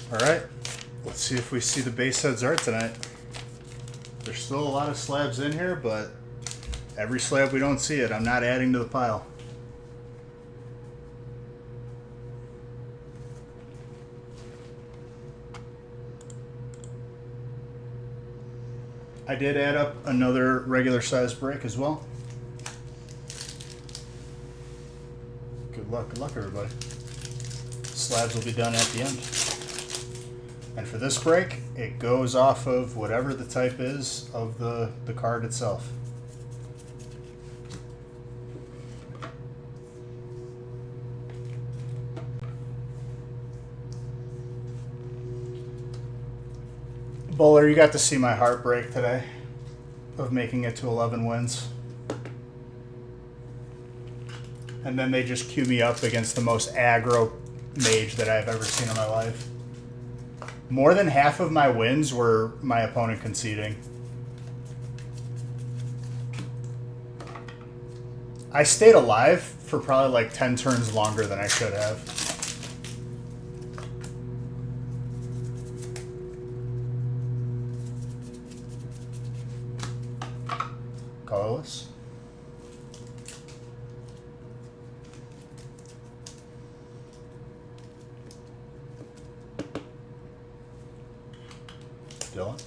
All right, let's see if we see the base heads art tonight. There's still a lot of slabs in here, but every slab we don't see it, I'm not adding to the pile. I did add up another regular size break as well. Good luck, everybody. Slabs will be done at the end. And for this break, it goes off of whatever the type is of the card itself. Bowler, you got to see my heartbreak today of making it to 11 wins. And then they just queue me up against the most aggro mage that I've ever seen in my life. More than half of my wins were my opponent conceding. I stayed alive for probably like 10 turns longer than I should have. Colorless. Dylan.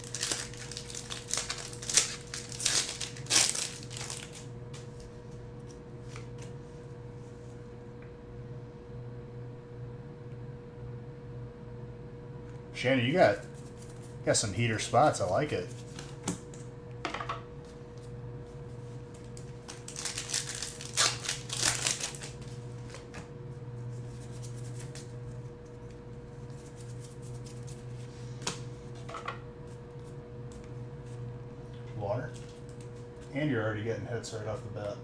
Shannon, you got some heater spots. I like it. Water. And you're already getting hits right off the bat.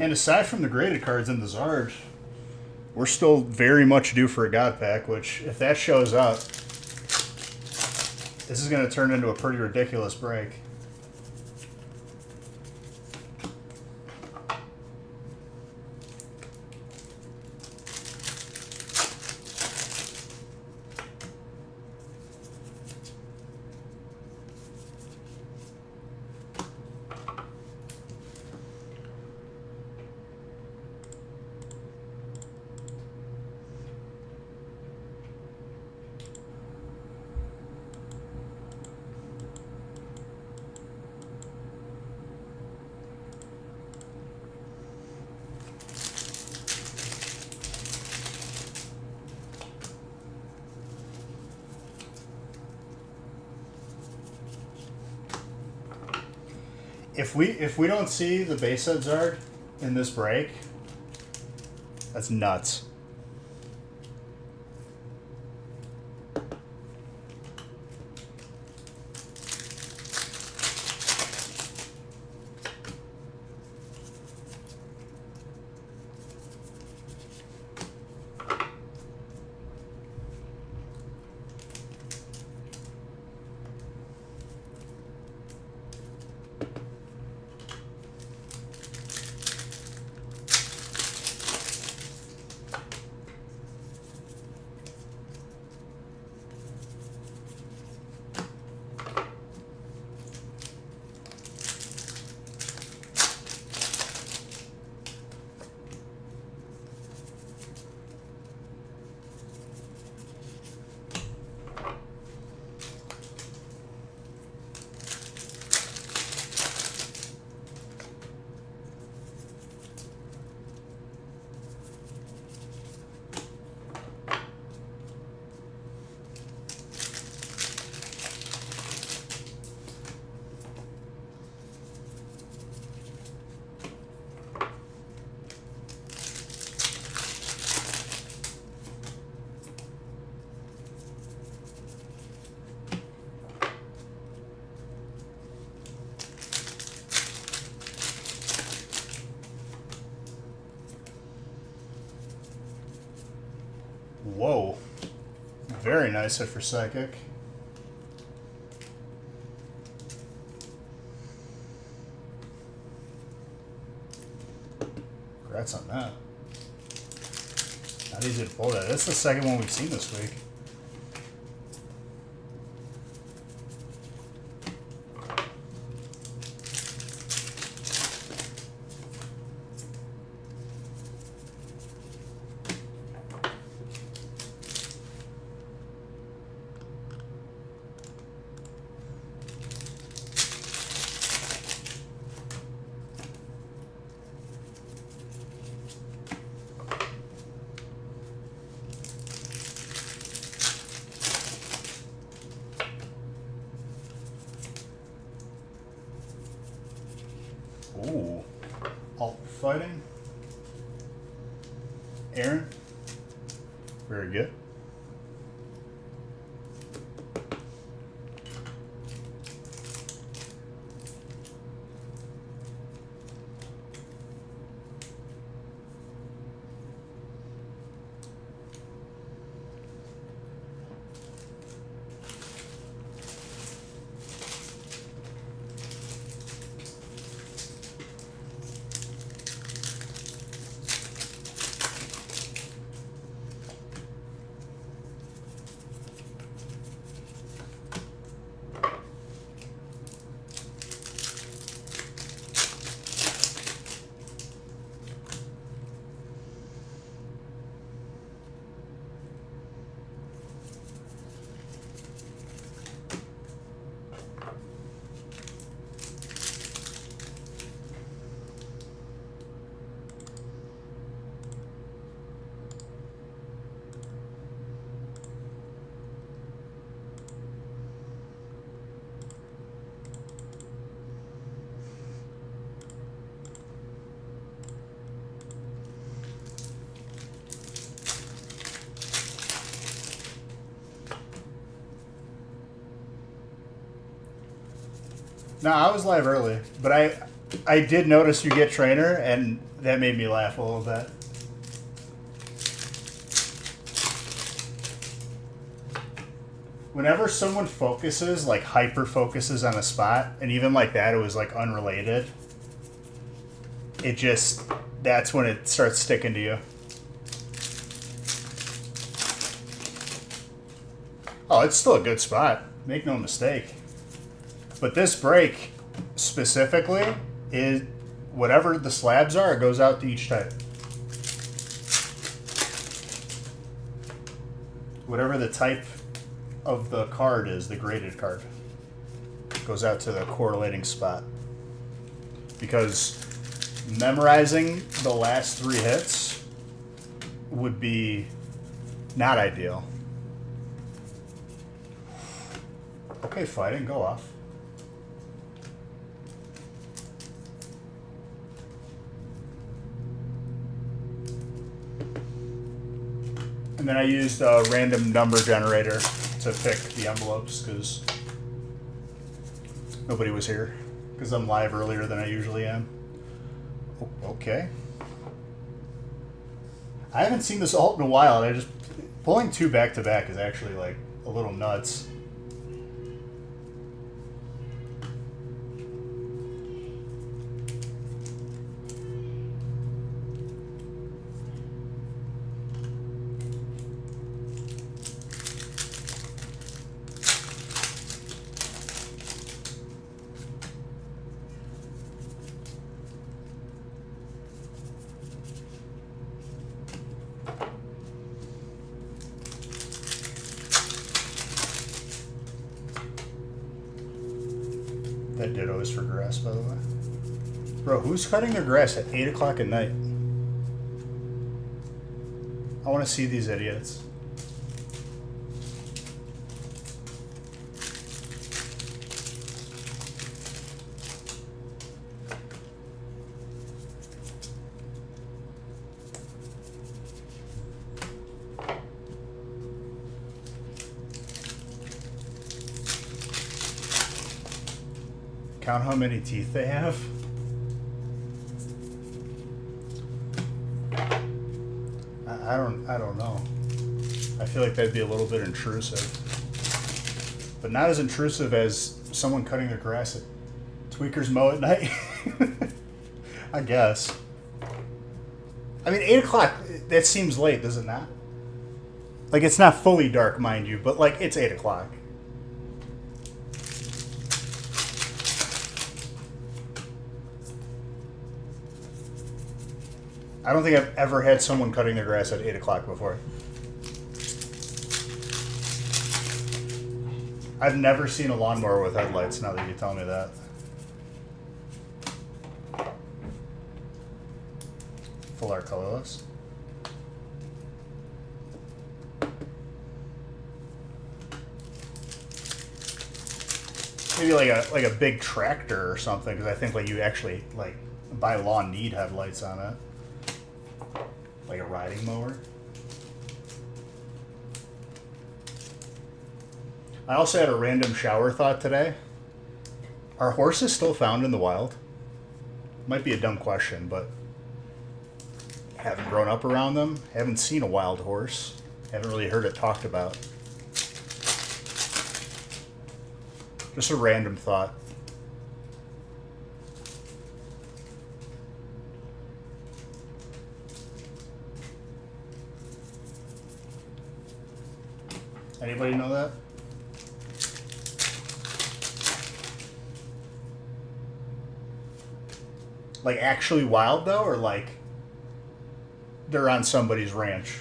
And aside from the graded cards in the Zard, we're still very much due for a God Pack, which, if that shows up, this is going to turn into a pretty ridiculous break. If we don't see the base head Zard in this break, that's nuts. Whoa. Very nice hit for Psychic. Congrats on that. Not easy to pull that. That's the second one we've seen this week. Ooh. Alt fighting. Aaron. Very good. No, I was live early, but I did notice you get trainer, and that made me laugh a little bit. Whenever someone focuses, like hyper focuses on a spot, and even like that, it was like unrelated. It just, that's when it starts sticking to you. Oh, it's still a good spot. Make no mistake. But this break specifically is whatever the slabs are, it goes out to each type. Whatever the type of the card is, the graded card, goes out to the correlating spot. Because memorizing the last 3 hits would be not ideal. Okay, fighting, go off. And then I used a random number generator to pick the envelopes because nobody was here. Because I'm live earlier than I usually am. Oh, okay. I haven't seen this alt in a while. And pulling 2 back to back is actually like a little nuts. That ditto is for grass, by the way. Bro, who's cutting their grass at 8 o'clock at night? I want to see these idiots. Count how many teeth they have. I don't know. I feel like that'd be a little bit intrusive, but not as intrusive as someone cutting their grass at Tweakers Mow at night. I guess. I mean, 8 o'clock, that seems late, does it not? Like, it's not fully dark, mind you, but, like, it's 8 o'clock. I don't think I've ever had someone cutting their grass at 8 o'clock before. I've never seen a lawnmower with headlights, now that you tell me that. Full art colorless. Maybe like a big tractor or something, because I think like you actually like by law need headlights on it. Like a riding mower. I also had a random shower thought today. Are horses still found in the wild? Might be a dumb question, but haven't grown up around them. Haven't seen a wild horse. Haven't really heard it talked about. Just a random thought. Anybody know that? Like actually wild though, or like they're on somebody's ranch?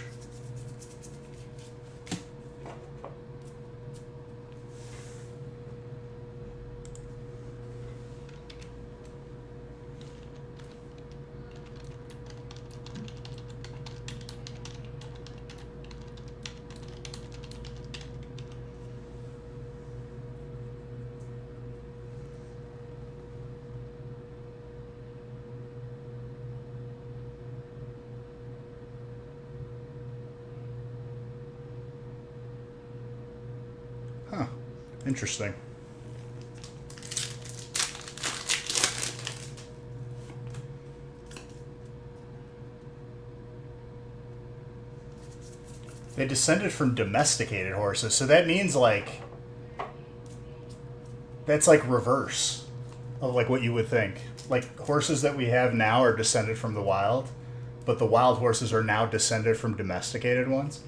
Huh. Interesting. They descended from domesticated horses, so that means like that's like reverse of like what you would think. Like horses that we have now are descended from the wild, but the wild horses are now descended from domesticated ones.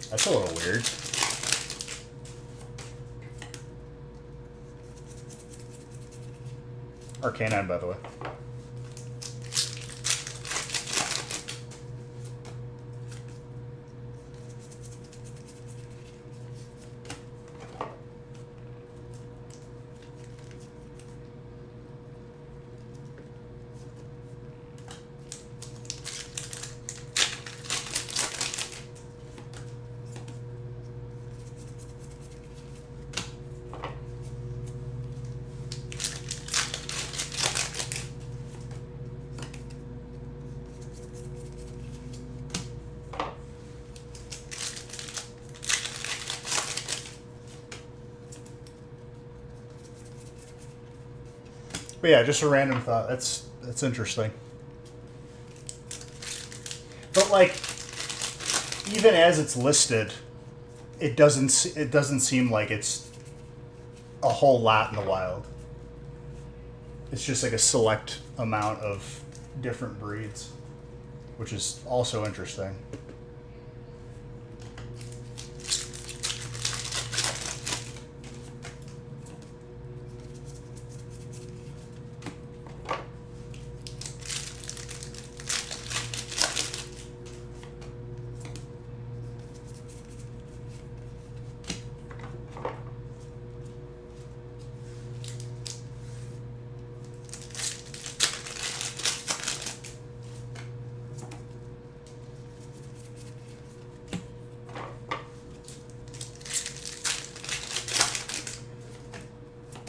That's a little weird. Arcanine, by the way. But yeah, just a random thought. That's interesting. But like, even as it's listed, it doesn't seem like it's a whole lot in the wild. It's just like a select amount of different breeds, which is also interesting.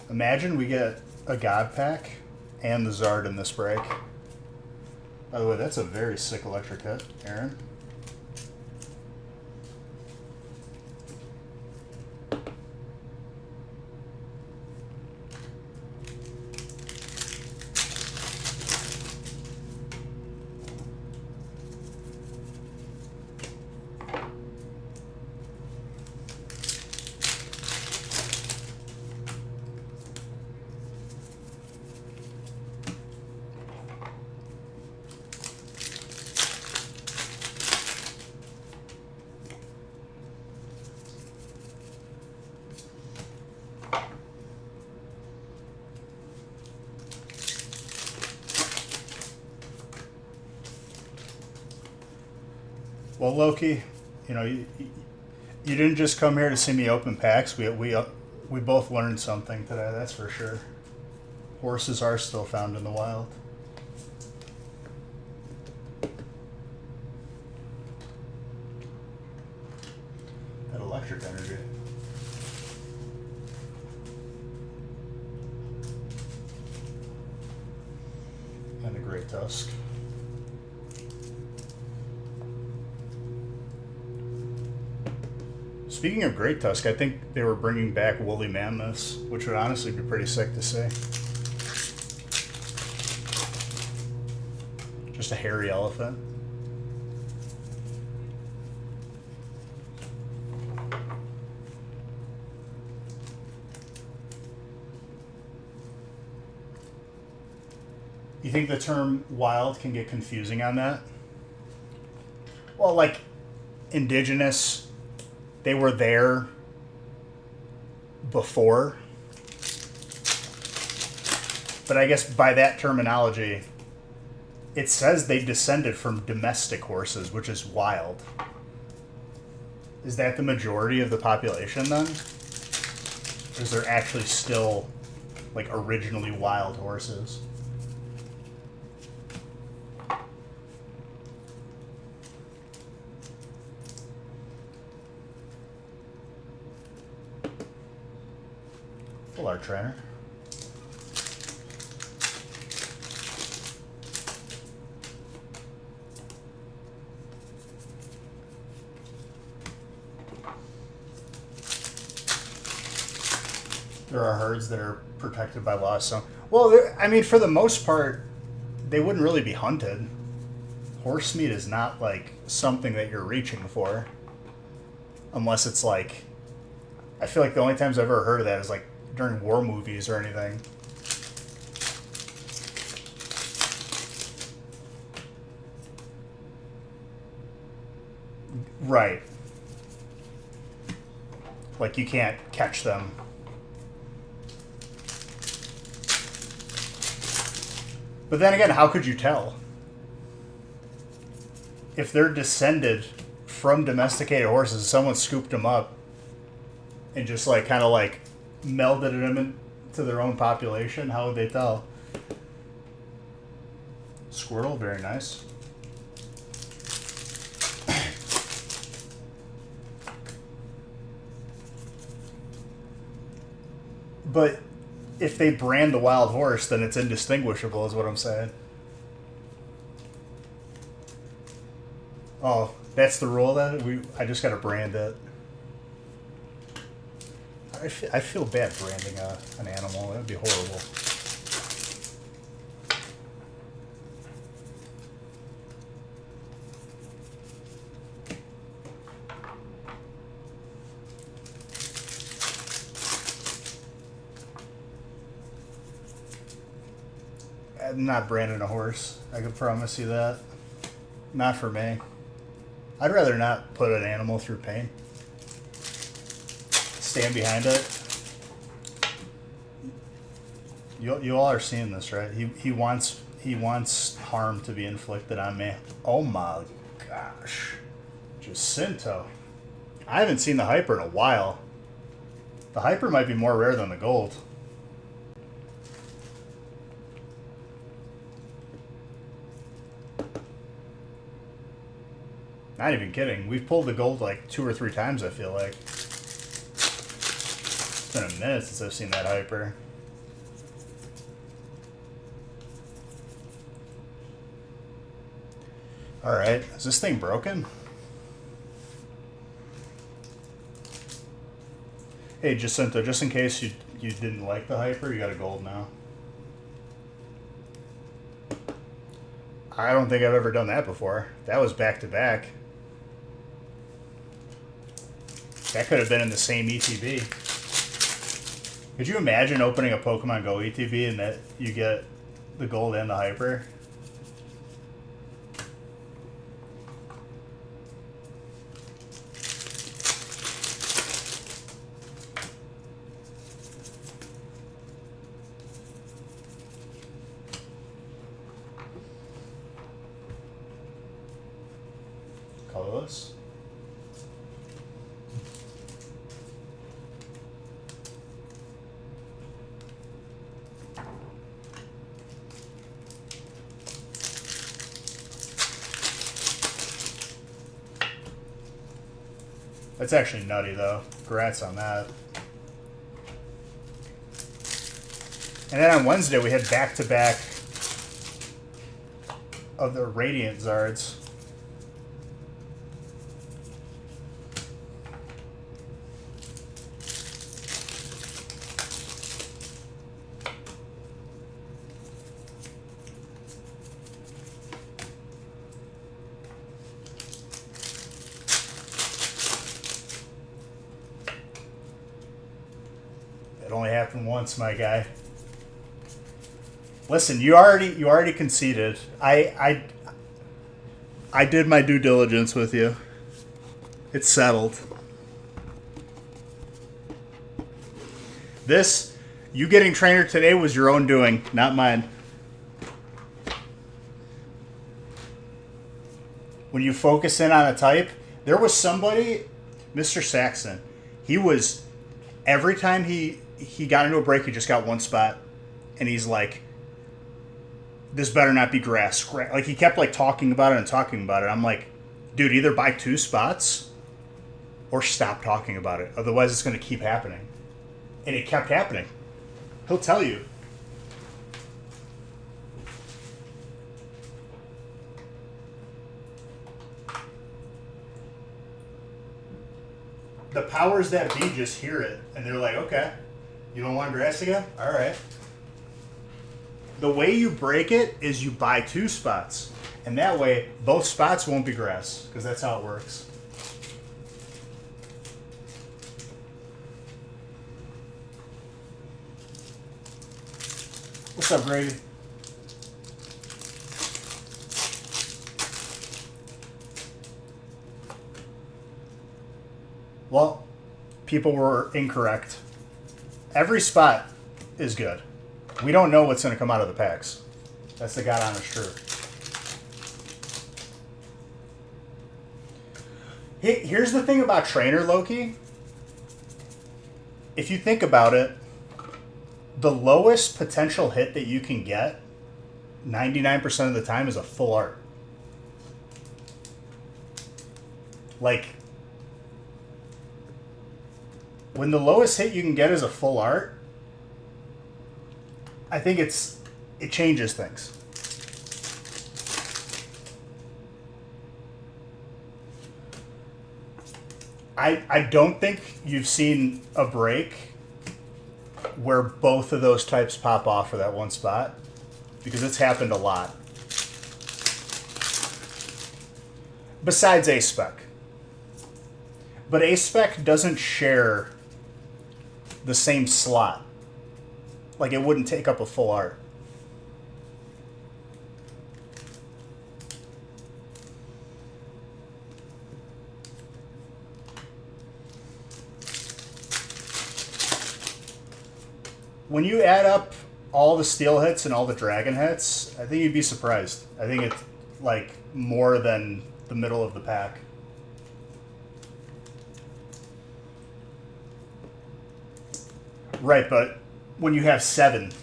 Imagine we get a God Pack and the Zard in this break. By the way, that's a very sick electric hit, Aaron. Well, Loki, you know, you didn't just come here to see me open packs. We both learned something today. That's for sure. Horses are still found in the wild. That electric energy. And a Great Tusk. Speaking of Great Tusk, I think they were bringing back woolly mammoths, which would honestly be pretty sick to see. Just a hairy elephant. You think the term wild can get confusing on that? Well, like indigenous, they were there before. But I guess by that terminology, it says they descended from domestic horses, which is wild. Is that the majority of the population then? Or is there actually still like originally wild horses? Full art trainer. There are herds that are protected by law. So, well, I mean, for the most part, they wouldn't really be hunted. Horse meat is not like something that you're reaching for, unless it's like. I feel like the only times I've ever heard of that is like during war movies or anything. Right. Like you can't catch them. But then again, how could you tell? If they're descended from domesticated horses, someone scooped them up and just like kind of like melded them into their own population, how would they tell? Squirrel, very nice. But if they brand the wild horse, then it's indistinguishable, is what I'm saying. Oh, that's the rule then? I just gotta brand it. I feel bad branding an animal. That would be horrible. I'm not branding a horse. I can promise you that. Not for me. I'd rather not put an animal through pain. Stand behind it. You all are seeing this, right? He wants harm to be inflicted on me. Oh my gosh. Jacinto. I haven't seen the hyper in a while. The hyper might be more rare than the gold. Not even kidding. We've pulled the gold like 2 or 3 times, I feel like. It's been a minute since I've seen that hyper. Alright, is this thing broken? Hey Jacinto, just in case you didn't like the hyper, you got a gold now. I don't think I've ever done that before. That was back to back. That could have been in the same ETB. Could you imagine opening a Pokemon Go ETB and that you get the gold and the hyper? follow this. That's actually nutty, though. Congrats on that. And then on Wednesday, we had back-to-back of the Radiant Zards. It only happened once, my guy. Listen, you already conceded. I did my due diligence with you. It's settled. This, you getting trainer today was your own doing, not mine. When you focus in on a type, there was somebody, Mr. Saxon, he was, every time he got into a break, he just got one spot. And he's like, this better not be grass. Like, he kept, like, talking about it and talking about it. I'm like, dude, either buy 2 spots or stop talking about it. Otherwise, it's going to keep happening. And it kept happening. He'll tell you. The powers that be just hear it. And they're like, okay, you don't want grass again? All right. The way you break it is you buy 2 spots. And that way, both spots won't be grass. Because that's how it works. What's up, Grady? Well, people were incorrect. Every spot is good. We don't know what's going to come out of the packs. That's the God honest truth. Here's the thing about Trainer, Loki. If you think about it, the lowest potential hit that you can get 99% of the time is a full art. Like, when the lowest hit you can get is a full art, I think it changes things. I don't think you've seen a break where both of those types pop off for that one spot, because it's happened a lot. Besides A-Spec. But A-Spec doesn't share the same slot. Like, it wouldn't take up a full art. When you add up all the steel hits and all the dragon hits, I think you'd be surprised. I think it's like more than the middle of the pack. Right, but when you have 7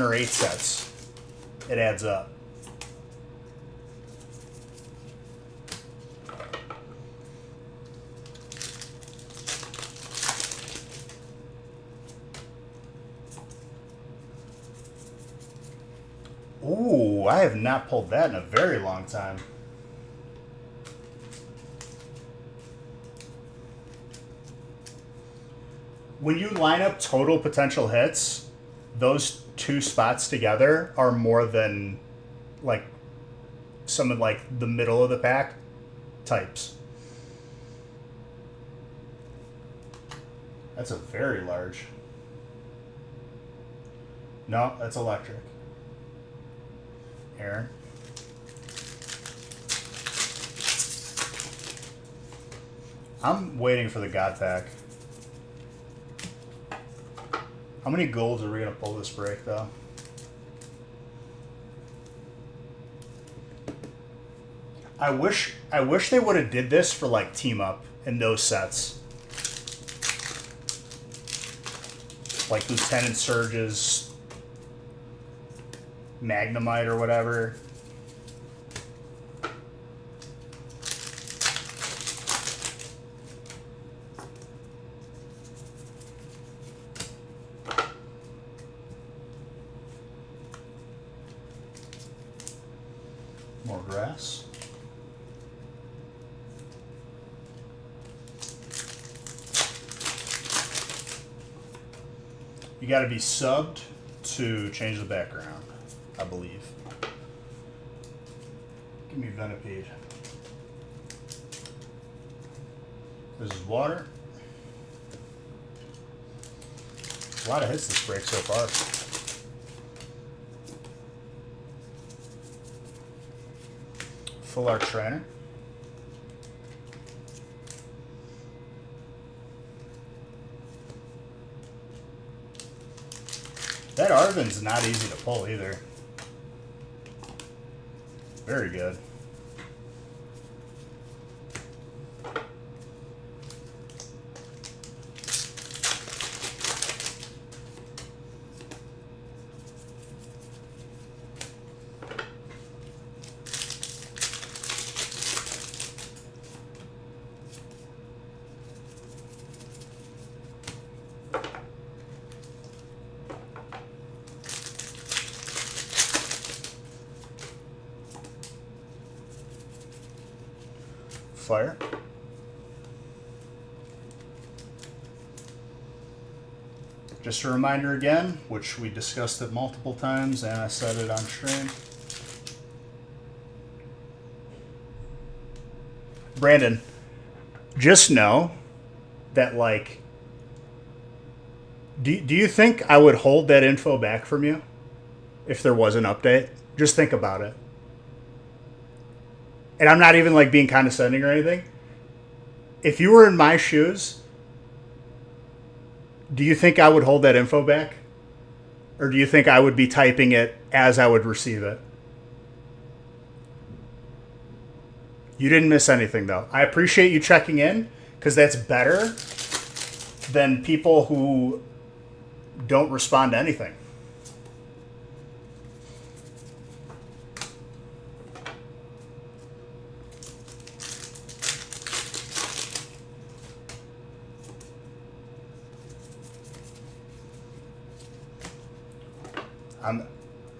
or 8 sets, it adds up. Ooh, I have not pulled that in a very long time. When you line up total potential hits, those 2 spots together are more than, like, some of, like, the middle of the pack types. That's a very large. No, that's electric. Aaron. I'm waiting for the God pack. How many golds are we going to pull this break, though? I wish they would have did this for like Team Up in those sets. Like Lieutenant Surge's Magnemite or whatever. More grass. You got to be subbed to change the background, I believe. Give me Venipede. This is water. A lot of hits this break so far. Full Art Trainer. That Arven's not easy to pull either. Very good. Fire. Just a reminder again, which we discussed it multiple times and I said it on stream. Brandon, just know that, like, do you think I would hold that info back from you if there was an update? Just think about it. And I'm not even like being condescending or anything. If you were in my shoes, do you think I would hold that info back? Or do you think I would be typing it as I would receive it? You didn't miss anything, though. I appreciate you checking in, because that's better than people who don't respond to anything.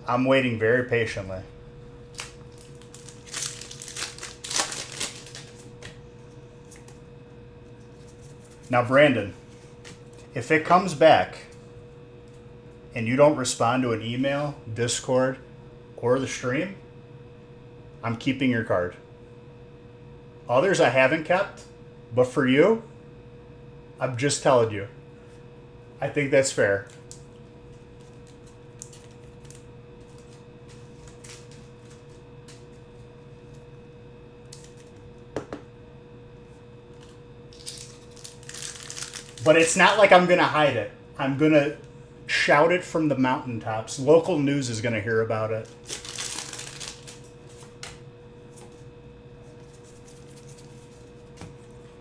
I'm waiting very patiently. Now, Brandon, if it comes back and you don't respond to an email, Discord, or the stream, I'm keeping your card. Others I haven't kept, but for you, I'm just telling you. I think that's fair. But it's not like I'm going to hide it. I'm going to shout it from the mountaintops. Local news is going to hear about it.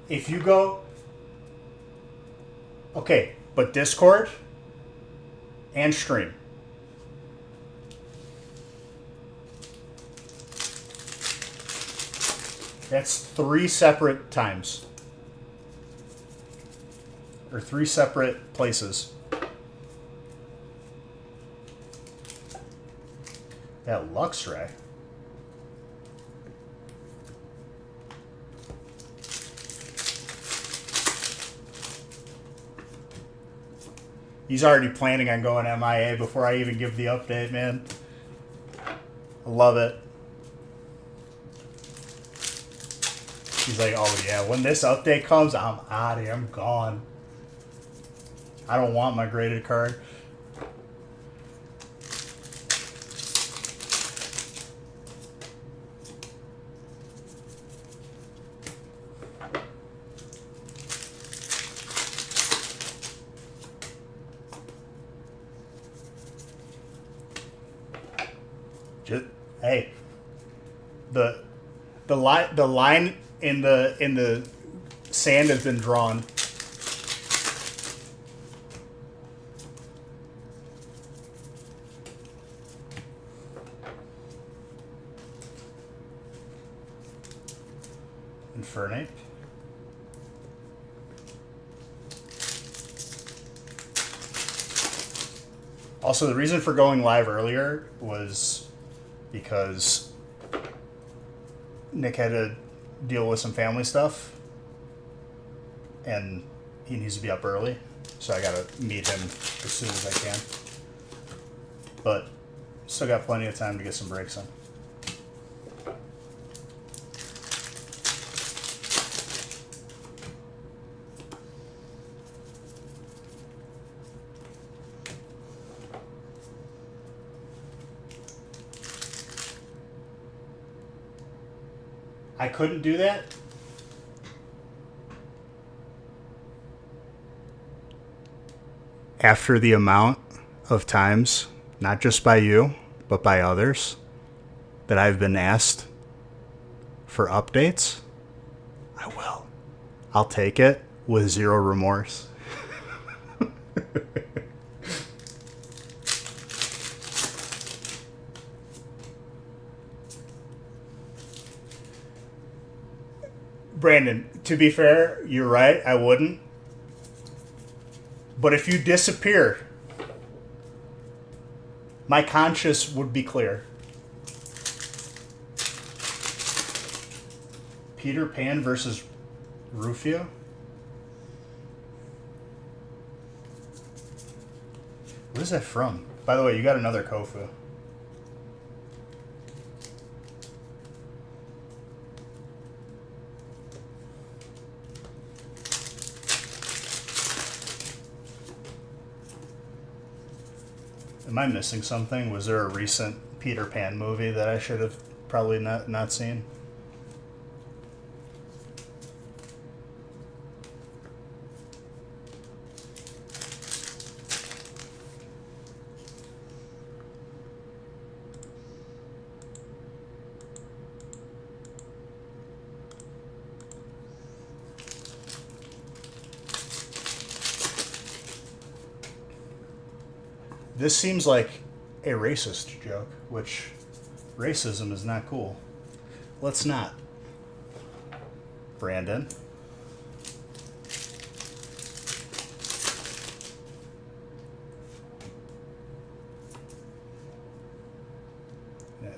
If you go... Okay, but Discord and stream. That's 3 separate times. Or 3 separate places. That Luxray. He's already planning on going MIA before I even give the update, man. I love it. He's like, oh yeah, when this update comes, I'm out of here. I'm gone. I don't want my graded card. Just, hey, the line in the sand has been drawn. Infernape. Also, the reason for going live earlier was because Nick had to deal with some family stuff, and he needs to be up early, so I gotta meet him as soon as I can. But still got plenty of time to get some breaks in. I couldn't do that. After the amount of times, not just by you, but by others, that I've been asked for updates, I will. I'll take it with zero remorse. Brandon, to be fair, you're right, I wouldn't. But if you disappear, my conscience would be clear. Peter Pan versus Rufio? What is that from? By the way, you got another Kofu. Am I missing something? Was there a recent Peter Pan movie that I should have probably not seen? This seems like a racist joke, which racism is not cool. Let's not. Brandon.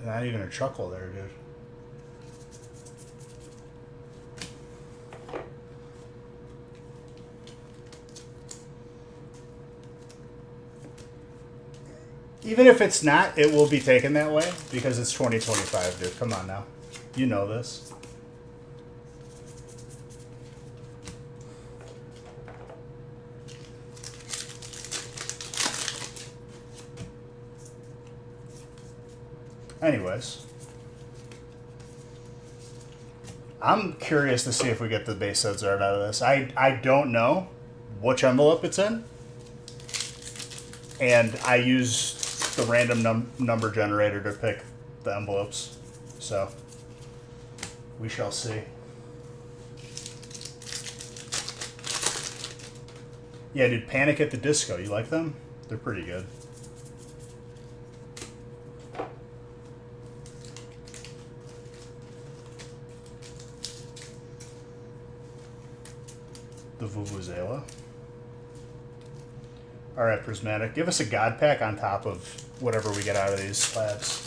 Not even a chuckle there, dude. Even if it's not, it will be taken that way because it's 2025, dude. Come on now. You know this. Anyways. I'm curious to see if we get the base sets art out of this. I don't know which envelope it's in. And I use the random number generator to pick the envelopes. So, we shall see. Yeah, dude, Panic at the Disco. You like them? They're pretty good. The Vuvuzela. Alright, Prismatic. Give us a God Pack on top of whatever we get out of these slabs.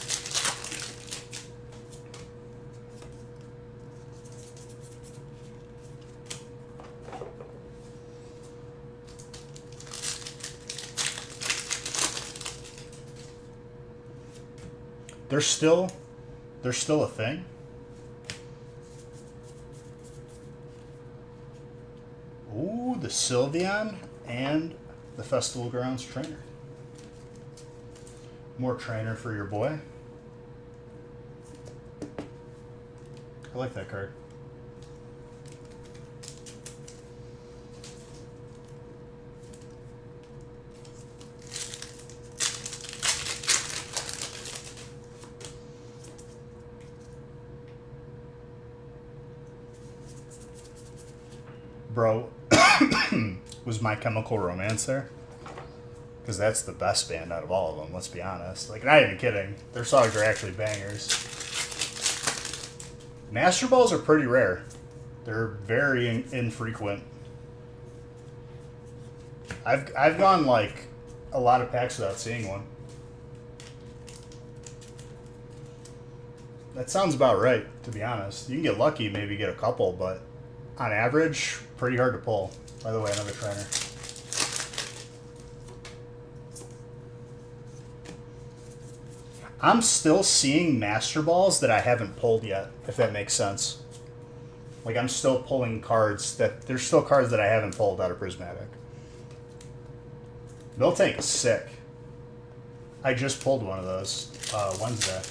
They're still a thing. Ooh, the Sylveon and the Festival Grounds trainer. More trainer for your boy. I like that card. Bro, was My Chemical Romance there? Because that's the best band out of all of them, let's be honest. Like, not even kidding. Their songs are actually bangers. Master Balls are pretty rare. They're very infrequent. I've gone, like, a lot of packs without seeing one. That sounds about right, to be honest. You can get lucky, maybe get a couple, but on average, pretty hard to pull. By the way, another trainer. I'm still seeing Master Balls that I haven't pulled yet, if that makes sense. Like, I'm still pulling cards there's still cards that I haven't pulled out of Prismatic. Miltank is sick. I just pulled one of those Wednesday.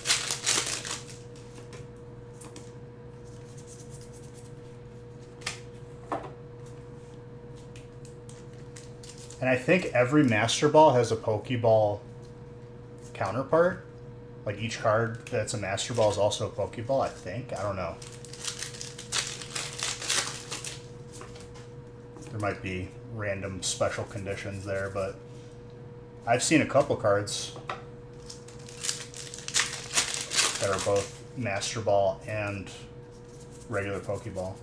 And I think every Master Ball has a Pokeball counterpart. Like, each card that's a Master Ball is also a Pokeball, I think. I don't know. There might be random special conditions there, but I've seen a couple cards that are both Master Ball and regular Pokeball.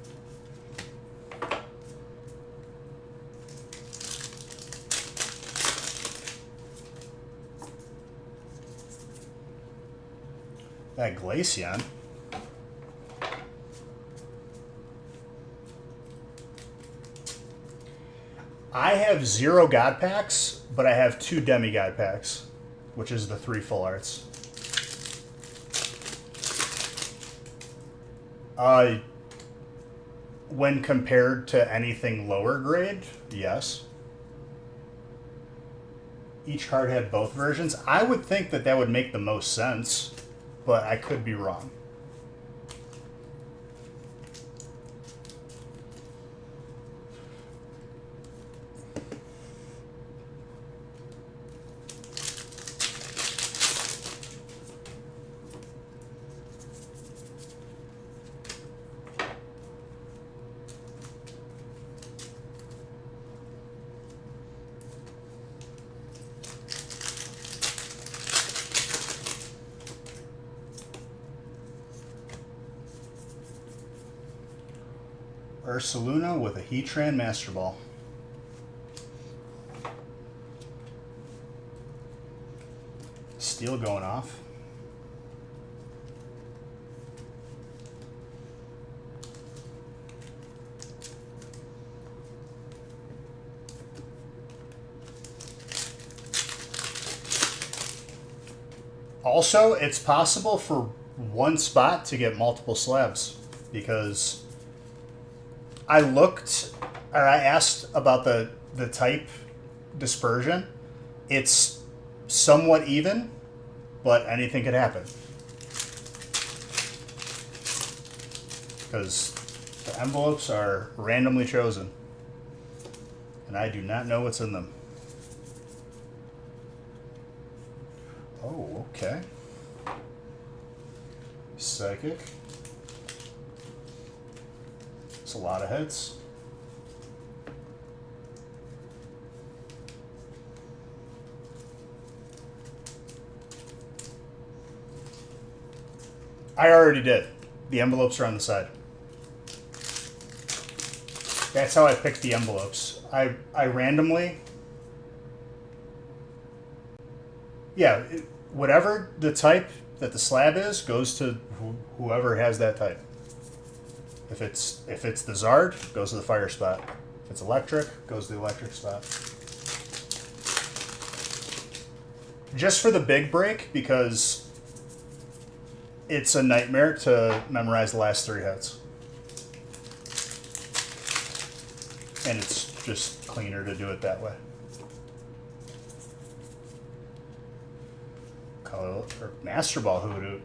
That Glaceon. I have 0 God packs, but I have 2 Demigod packs, which is the 3 full arts. When compared to anything lower grade, yes. Each card had both versions. I would think that would make the most sense, but I could be wrong. Ursaluna with a Heatran Master Ball. Steel going off. Also, it's possible for one spot to get multiple slabs, because I asked about the type dispersion. It's somewhat even, but anything could happen. Because the envelopes are randomly chosen, and I do not know what's in them. Oh, okay. Psychic. It's a lot of hits. I already did. The envelopes are on the side. That's how I picked the envelopes. I randomly... Yeah, whatever the type that the slab is goes to whoever has that type. If it's the Zard, goes to the fire spot. If it's electric, goes to the electric spot. Just for the big break, because it's a nightmare to memorize the last 3 hits. And it's just cleaner to do it that way. Color or Master Ball Hoodoo.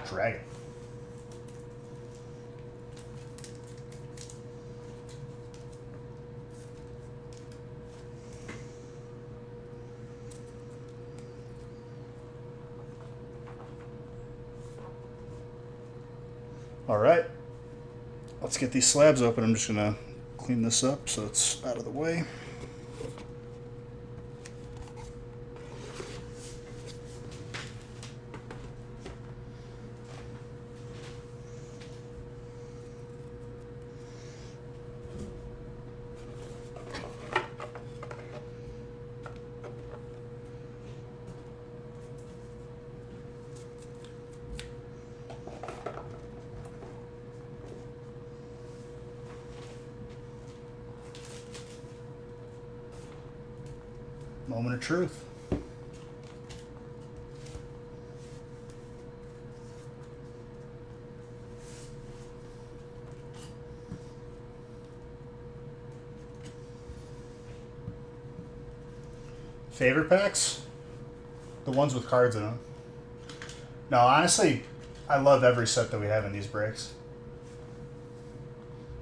Dragon. All right, let's get these slabs open. I'm just gonna clean this up so it's out of the way. Moment of truth. Favorite packs? The ones with cards in them. No, honestly, I love every set that we have in these breaks.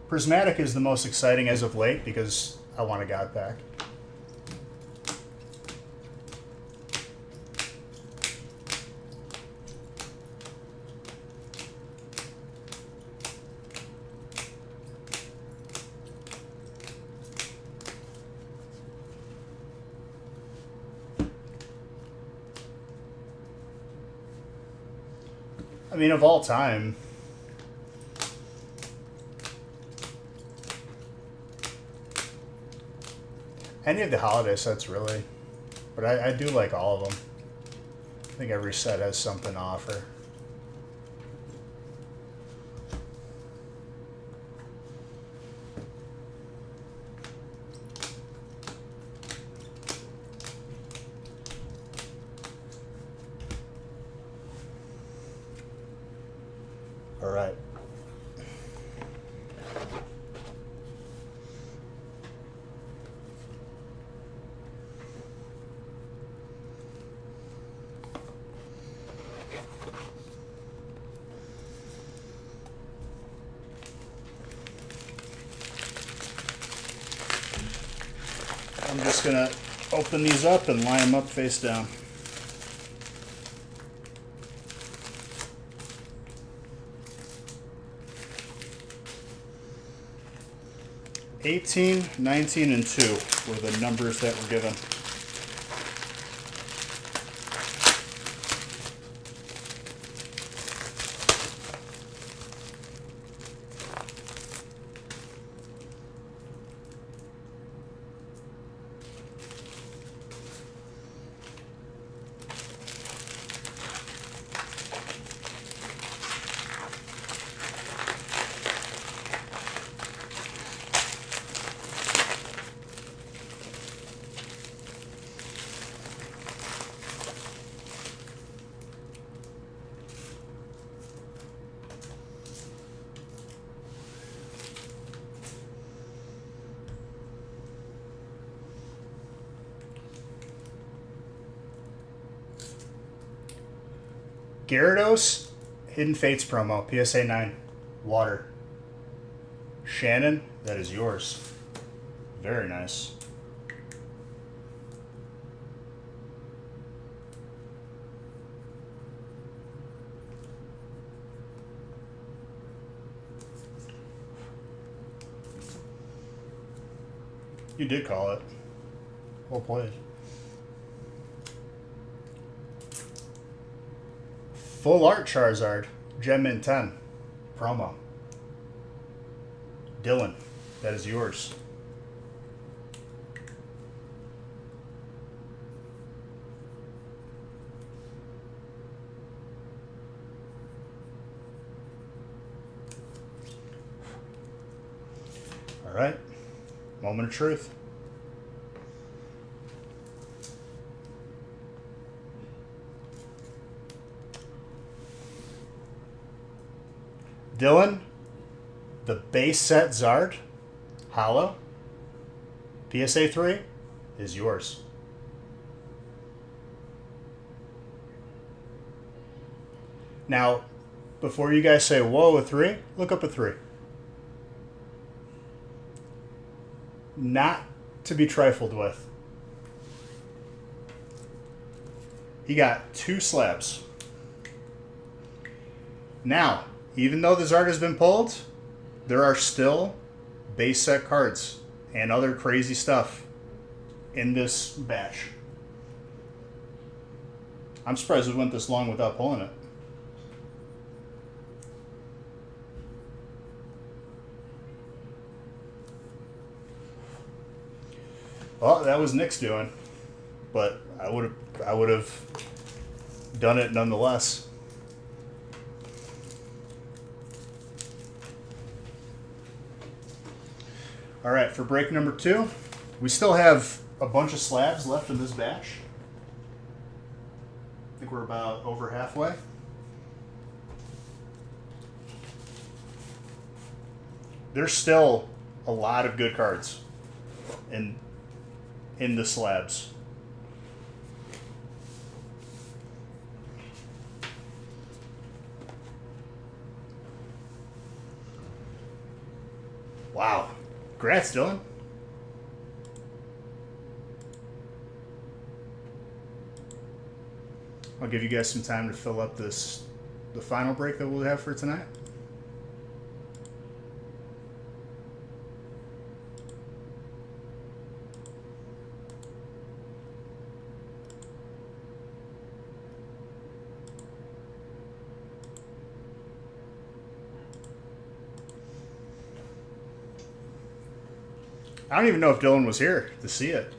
Prismatic is the most exciting as of late because I want a God pack. I mean, of all time, any of the holiday sets really, but I do like all of them. I think every set has something to offer. All right. I'm just gonna open these up and line them up face down. $18, $19, and $2 were the numbers that were given. Gyarados, Hidden Fates promo, PSA 9, water. Shannon, that is yours. Very nice. You did call it. Well played. Full Art Charizard, Gem Mint 10, promo. Dylan, that is yours. All right, moment of truth. Dylan, the base set Zard, Hollow, PSA 3 is yours. Now, before you guys say, whoa, a 3, look up a 3. Not to be trifled with. He got 2 slabs. Now, even though the Zard has been pulled, there are still base set cards and other crazy stuff in this batch. I'm surprised we went this long without pulling it. Well, that was Nick's doing, but I would have done it nonetheless. All right, for break number 2, we still have a bunch of slabs left in this batch. I think we're about over halfway. There's still a lot of good cards in the slabs. Wow. Congrats, Dylan. I'll give you guys some time to fill up the final break that we'll have for tonight. I don't even know if Dylan was here to see it.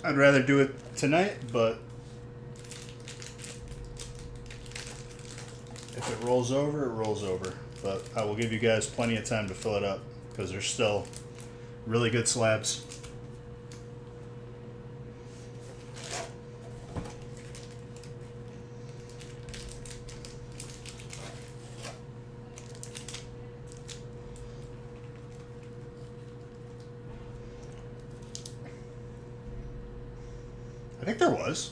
I'd rather do it tonight, but if it rolls over, it rolls over. But I will give you guys plenty of time to fill it up because there's still really good slabs. I think there was.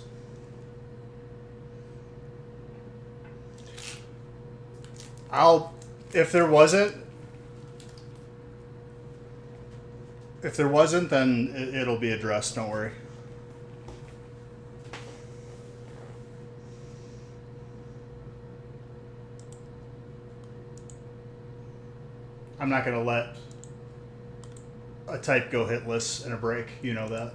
If there wasn't, then it'll be addressed, don't worry. I'm not going to let a type go hitless in a break, you know that.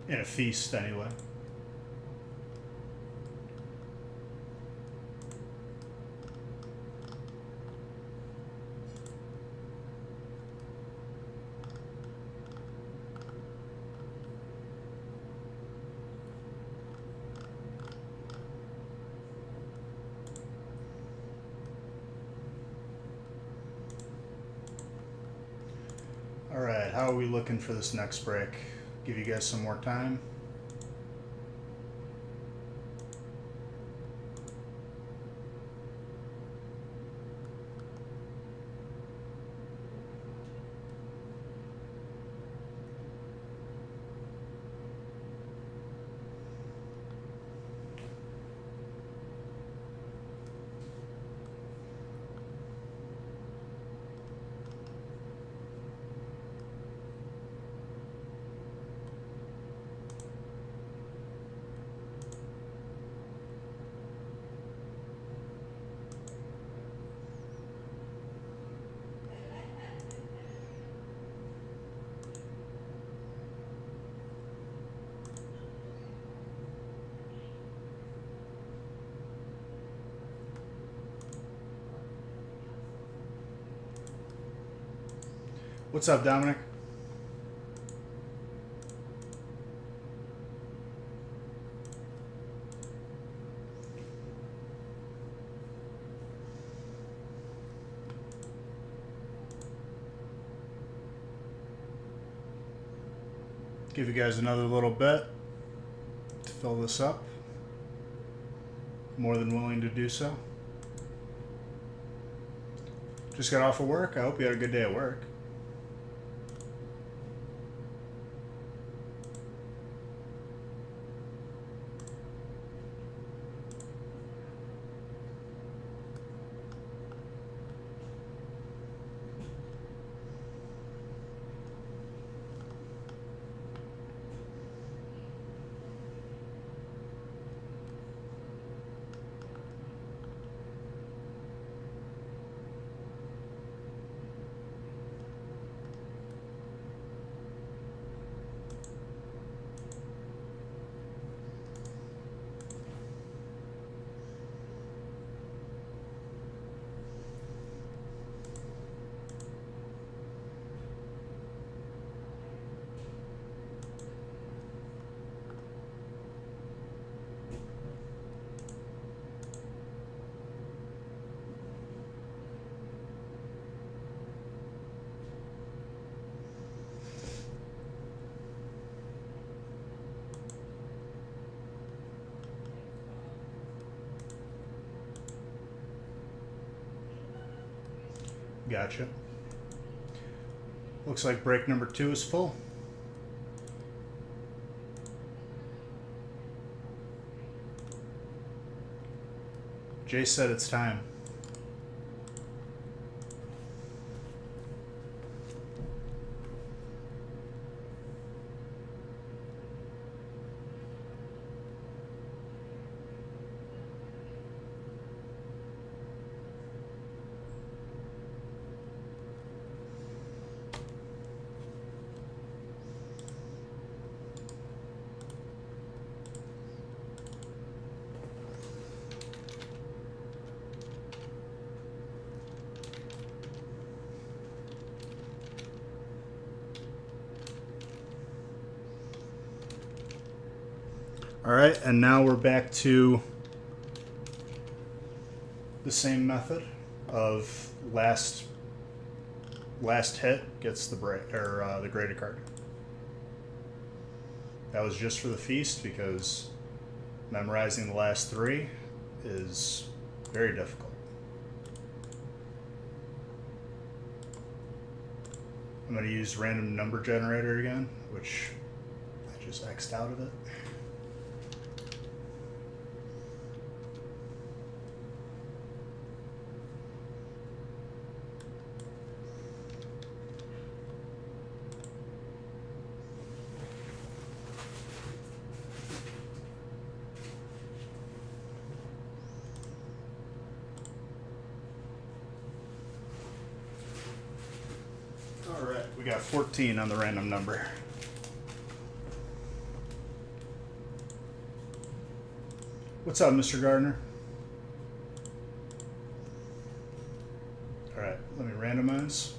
In a feast, anyway. All right, how are we looking for this next break? Give you guys some more time. What's up, Dominic? Give you guys another little bit to fill this up. More than willing to do so. Just got off of work. I hope you had a good day at work. Gotcha. Looks like break number 2 is full. Jay said it's time. All right, and now we're back to the same method of last hit gets the the graded card. That was just for the feast because memorizing the last 3 is very difficult. I'm going to use random number generator again, which I just X'd out of it. Alright, we got 14 on the random number. What's up, Mr. Gardner? Alright, let me randomize.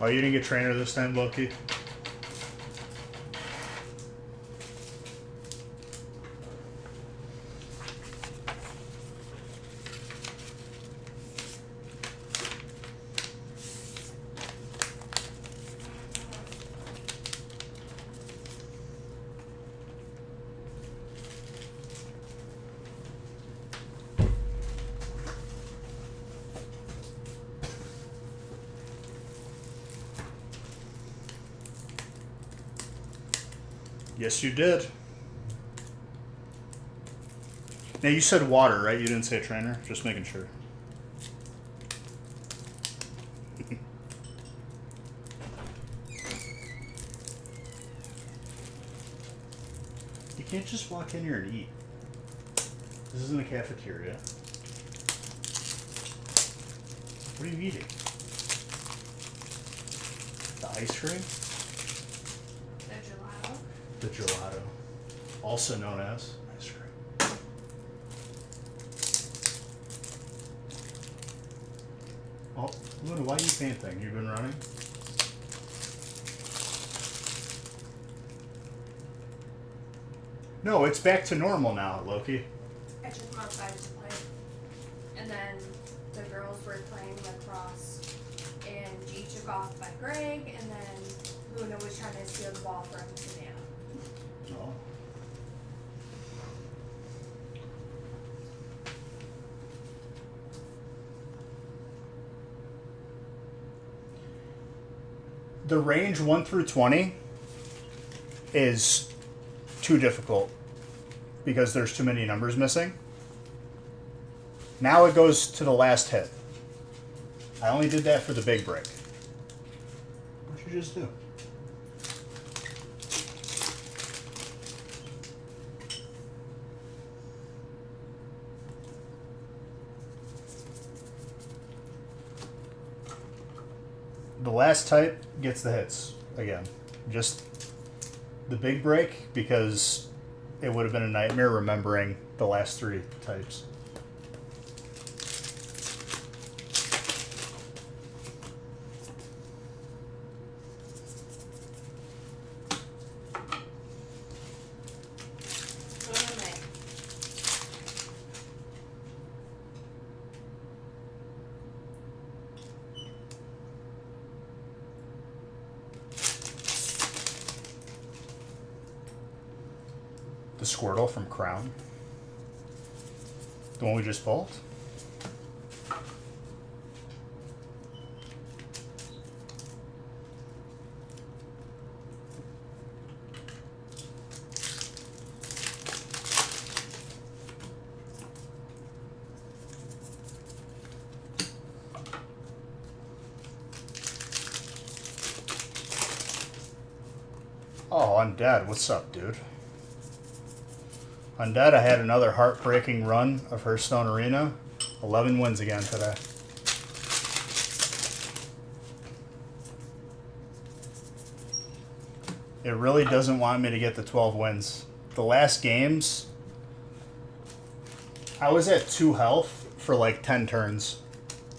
Oh, you didn't get trainer this time, Loki? Yes, you did. Now, you said water, right? You didn't say trainer? Just making sure. You can't just walk in here and eat. This isn't a cafeteria. What are you eating? The ice cream? The gelato. The gelato. Also known as ice cream. Oh, Luna, why are you fainting? You've been running? No, it's back to normal now, Loki. I took them outside to play. And then the girls were playing lacrosse. And G took off by Greg. And then Luna was trying to steal the ball from Savannah. Oh. The range 1 through 20 is too difficult because there's too many numbers missing. Now it goes to the last hit. I only did that for the big break. What'd you just do? The last type gets the hits again. Just the big break, because it would have been a nightmare remembering the last 3 types. The Squirtle from Crown. The one we just pulled. Oh, Undead, what's up, dude? Undead, I had another heartbreaking run of Hearthstone Arena. 11 wins again today. It really doesn't want me to get the 12 wins. The last games, I was at 2 health for like 10 turns.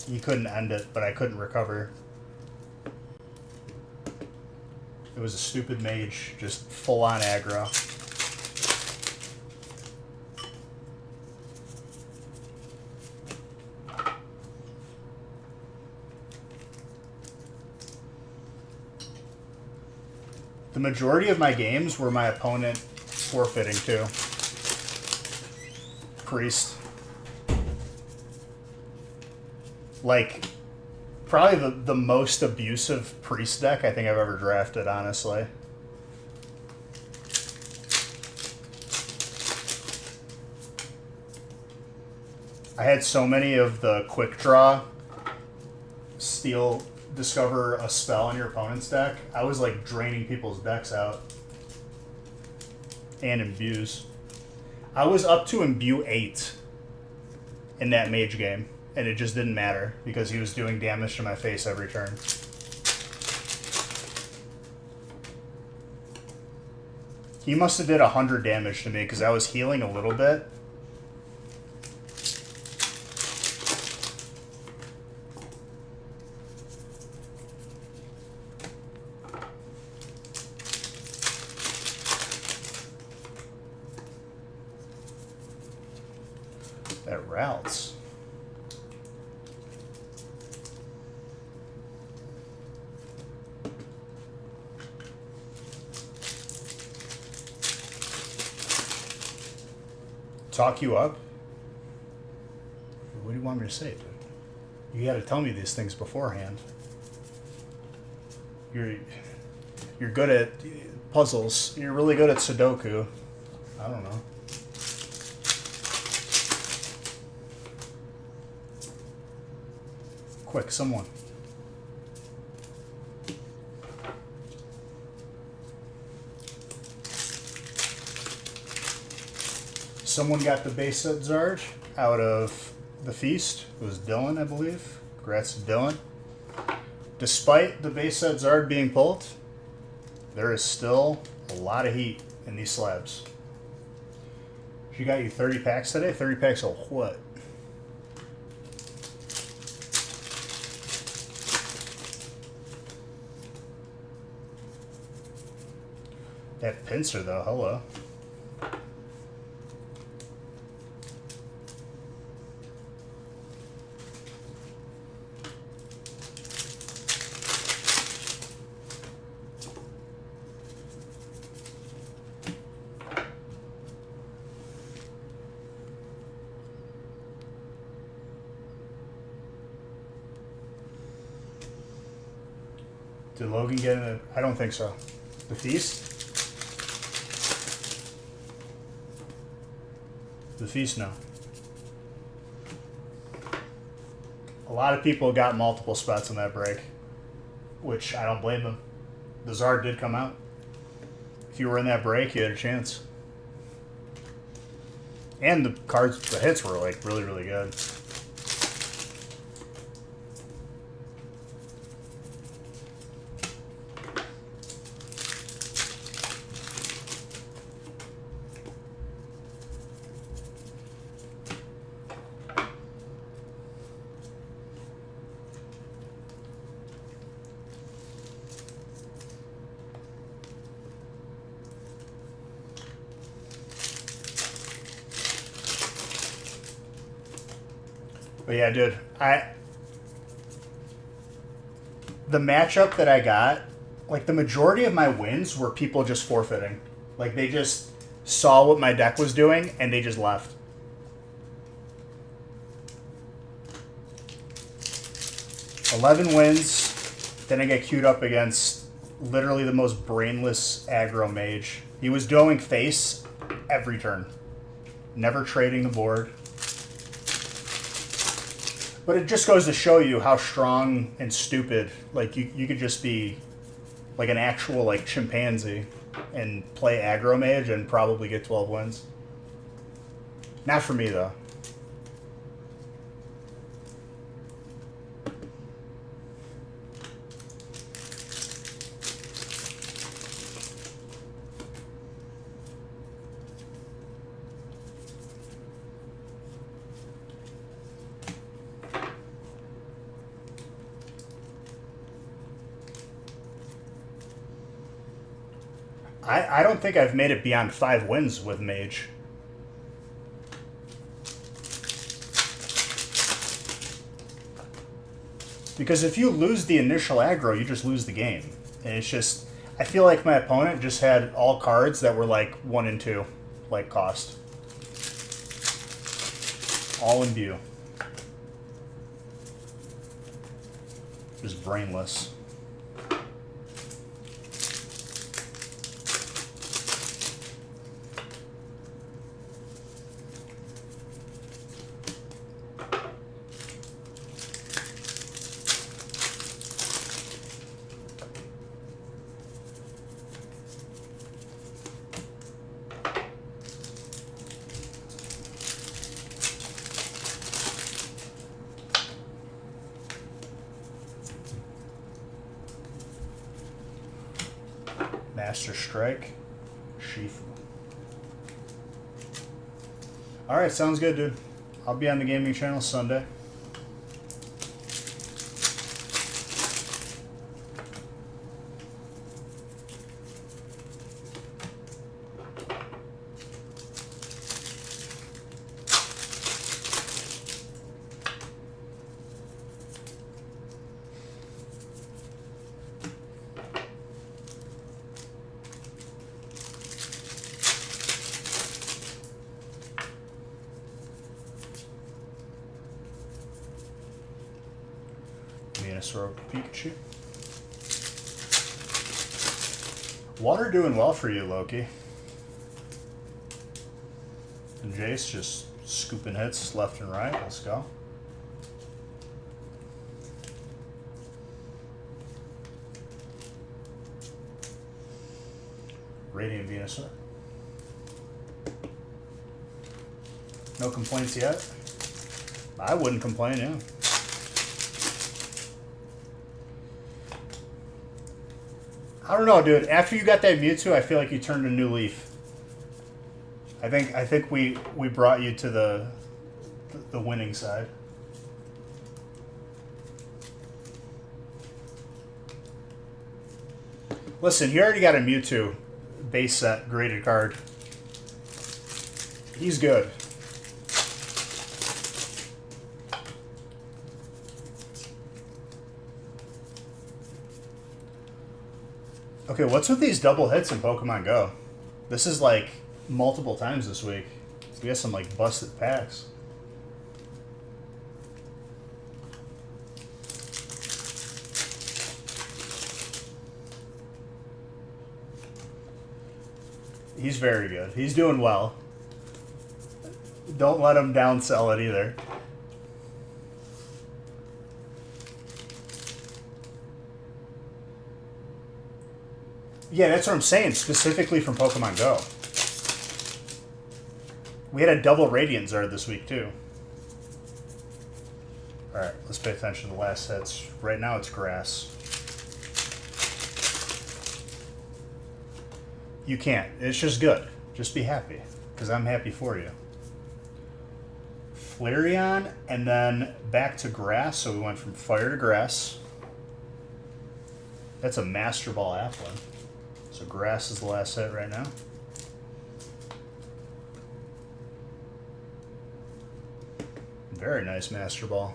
You couldn't end it, but I couldn't recover. It was a stupid mage, just full on aggro. The majority of my games were my opponent forfeiting to. Priest. Like, probably the most abusive Priest deck I think I've ever drafted, honestly. I had so many of the quick draw, steal, discover a spell in your opponent's deck. I was like draining people's decks out. And imbues. I was up to imbue 8 in that mage game, and it just didn't matter because he was doing damage to my face every turn. He must have did 100 damage to me because I was healing a little bit. That routes. Talk you up? What do you want me to say, dude? You gotta tell me these things beforehand. You're good at puzzles. You're really good at Sudoku. I don't know. Quick, someone. Someone got the base set Zard out of the feast. It was Dylan, I believe. Congrats to Dylan. Despite the base set Zard being pulled, there is still a lot of heat in these slabs. She got you 30 packs today? 30 packs of what? That pincer though, hello. Did Logan get in it? I don't think so. The feast? The feast, no. A lot of people got multiple spots on that break, which I don't blame them. The Zard did come out. If you were in that break, you had a chance. And the cards, the hits were like really, really good. But yeah, dude, the matchup that I got, like the majority of my wins were people just forfeiting. Like they just saw what my deck was doing and they just left. $11 wins, then I get queued up against literally the most brainless aggro mage. He was doing face every turn, never trading the board. But it just goes to show you how strong and stupid, like you could just be like an actual like chimpanzee and play aggro mage and probably get 12 wins. Not for me though. I don't think I've made it beyond 5 wins with Mage. Because if you lose the initial aggro, you just lose the game. And it's just, I feel like my opponent just had all cards that were like 1 and 2, like cost. All in view. Just brainless. Master Strike, Shifu. Alright, sounds good, dude. I'll be on the gaming channel Sunday. Venusaur Pikachu. Water doing well for you, Loki. And Jace just scooping hits left and right. Let's go. Radiant Venusaur. No complaints yet? I wouldn't complain, yeah. I don't know, dude. After you got that Mewtwo, I feel like you turned a new leaf. I think we brought you to the winning side. Listen, you already got a Mewtwo base set graded card. He's good. Okay, what's with these double hits in Pokemon Go? This is like multiple times this week. We got some like busted packs. He's very good. He's doing well. Don't let him downsell it either. Yeah, that's what I'm saying, specifically from Pokemon Go. We had a double Radiant Zard this week, too. Alright, let's pay attention to the last hits. Right now it's grass. You can't. It's just good. Just be happy, because I'm happy for you. Flareon, and then back to grass, so we went from fire to grass. That's a Master Ball Applin. So grass is the last hit right now. Very nice Master Ball.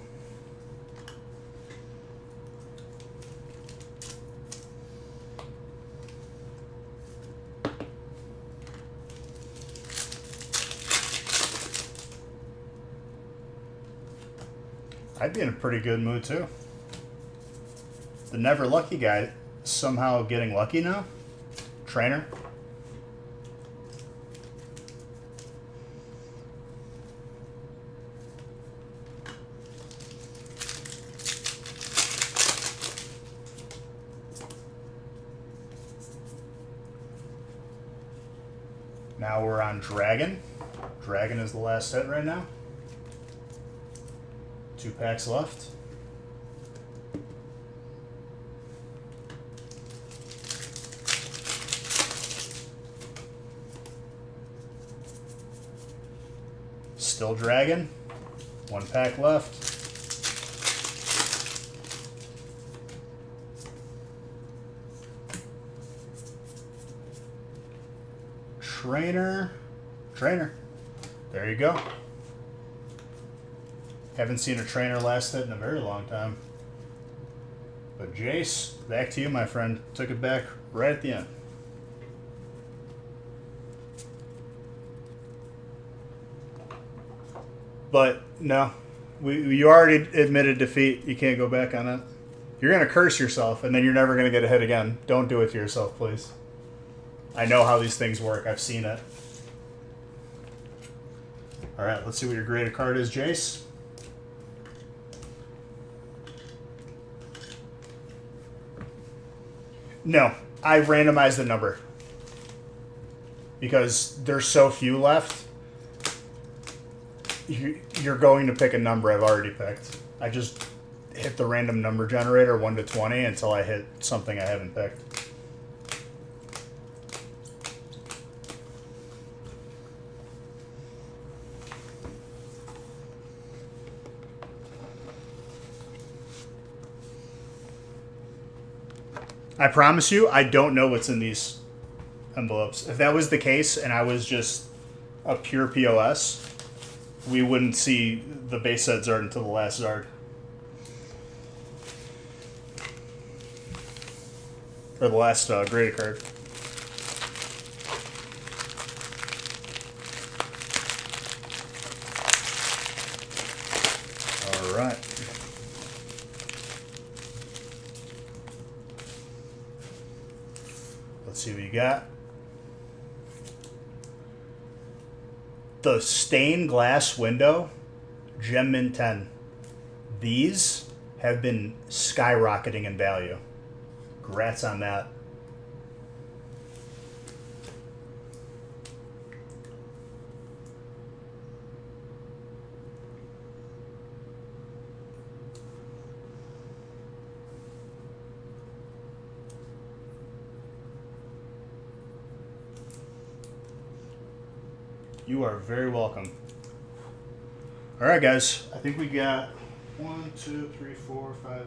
I'd be in a pretty good mood too. The never lucky guy somehow getting lucky now. Trainer. Now we're on Dragon. Dragon is the last hit right now. 2 packs left. Still Dragon. 1 pack left. Trainer. Trainer. There you go. Haven't seen a trainer last hit in a very long time. But Jace, back to you, my friend. Took it back right at the end. But no, you already admitted defeat. You can't go back on it. You're going to curse yourself, and then you're never going to get a hit again. Don't do it to yourself, please. I know how these things work. I've seen it. All right, let's see what your graded card is, Jace. No, I randomized the number because there's so few left. You're going to pick a number I've already picked. I just hit the random number generator 1 to 20 until I hit something I haven't picked. I promise you, I don't know what's in these envelopes. If that was the case and I was just a pure POS, we wouldn't see the base set Zard until the last Zard. Or the last graded card. Alright. Let's see what you got. The stained glass window, Gem Mint 10. These have been skyrocketing in value. Congrats on that. You are very welcome. All right, guys. I think we got 1, 2, 3, 4, 5,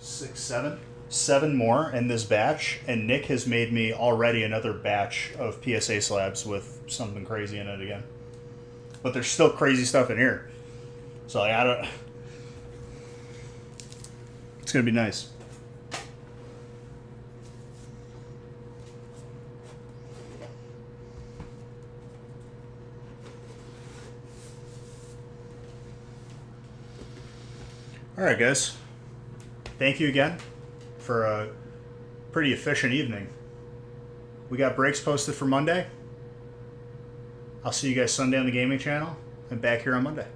6, 7. 7 more in this batch, and Nick has made me already another batch of PSA slabs with something crazy in it again. But there's still crazy stuff in here. So like, I don't. It's gonna be nice. All right, guys. Thank you again for a pretty efficient evening. We got breaks posted for Monday. I'll see you guys Sunday on the gaming channel and back here on Monday.